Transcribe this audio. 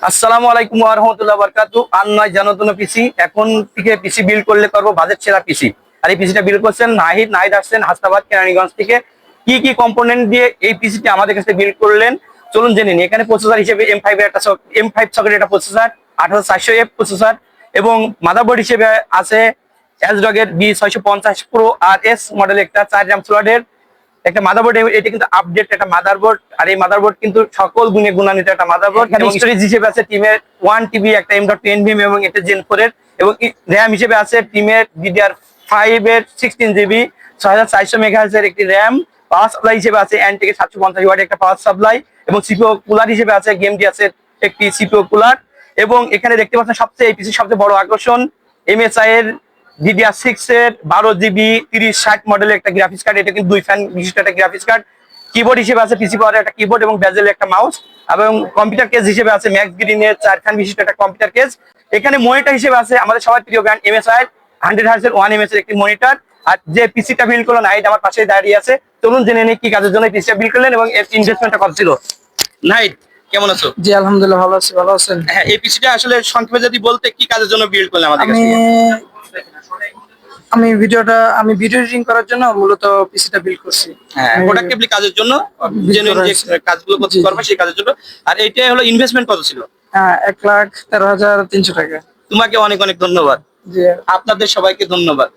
আসসালামু আলাইকুম ওয়া রাহমাতুল্লাহি ওয়া বারাকাতুহু। আর নয় জানাতুন পিসি, এখন থেকে পিসি বিল্ড করলে করবো বাজেট সেরা পিসি। আর এই পিসিটা বিল্ড করছেন নাহিদ আসছেন হাসনাবাদ কেরানীগঞ্জ থেকে। কি কি কম্পোনেন্ট দিয়ে এই পিসিটি আমাদের কাছে বিল্ড করলেন চলুন জেনে নিই। এখানে প্রসেসর হিসেবে M5 সকেটের একটা প্রসেসর, 18400F প্রসেসর, এবং মাদারবোর্ড হিসেবে আছে এসডগের B650 প্রো আর এস মডেল একটা 4 RAM স্লটের একটা মাদারবোর্ড। এটা কিন্তু আপডেট একটা মাদারবোর্ড, আর এই মাদারবোর্ড কিন্তু সকল গুণে গুণান্বিত একটা মাদারবোর্ড। এবং স্টোরেজ হিসেবে আছে টিমের 1 TB একটা M.2 এবং একটা Gen 4 এর, এবং র্যাম হিসেবে আছে টিমের DDR5 এর 16 GB 6400 MHz এর একটি র্যাম। পাওয়ার সাপ্লাই হিসেবে আছে অ্যান্টেক 750 ওয়াট একটা পাওয়ার সাপ্লাই, এবং সিপিইউ কুলার হিসেবে আছে গেমটি আছে একটি সিপিইউ কুলার। এবং এখানে দেখতে পাচ্ছেন সবচেয়ে এই পিসির সবচেয়ে বড় আকর্ষণ MSI এর DDR6 এর 12 GB 3060 মডেলের একটা গ্রাফিক্স কার্ড। এটা কিন্তু 2 ফ্যান বিশিষ্ট একটা গ্রাফিক্স কার্ড। কিবোর্ড হিসেবে আছে পিসি পাওয়ারের একটা কিবোর্ড এবং বেজেল একটা মাউস, এবং কম্পিউটার কেস হিসেবে আছে ম্যাক্স গ্রিনের 4 ফ্যান বিশিষ্ট একটা কম্পিউটার কেস। এখানে মনিটর হিসেবে আছে আমাদের সবার প্রিয় ব্র্যান্ড MSI 100 Hz এর 1 ms এর একটি মনিটর। আর যে পিসিটা বিল্ড করলো নাইট আমার পাশে দাঁড়িয়ে আছে, চলুন জেনে নিই কি কাজের জন্য পিসিটা বিল্ড করলেন এবং এর ইনভেস্টমেন্টটা কত ছিল। নাইট, কেমন আছো? জি আলহামদুলিল্লাহ ভালো আছি। ভালো আছেন? হ্যাঁ, এই পিসিটা আসলে সংক্ষেপে যদি বলতে কি কাজের জন্য বিল্ড করলেন আমাদের আমি কাছে? আমি ভিডিও এডিটিং করার জন্য মূলত পিসিটা বিল্ড করছি। হ্যাঁ, প্রোডাক্টিভলি কাজের জন্য, জেনুইন যে কাজগুলো করতে পারবে সেই কাজের জন্য। আর এইটা হলো ইনভেস্টমেন্ট কত ছিল? 1,13,300 টাকা। তোমাকে অনেক অনেক ধন্যবাদ। জি। আপনাদের সবাইকে ধন্যবাদ।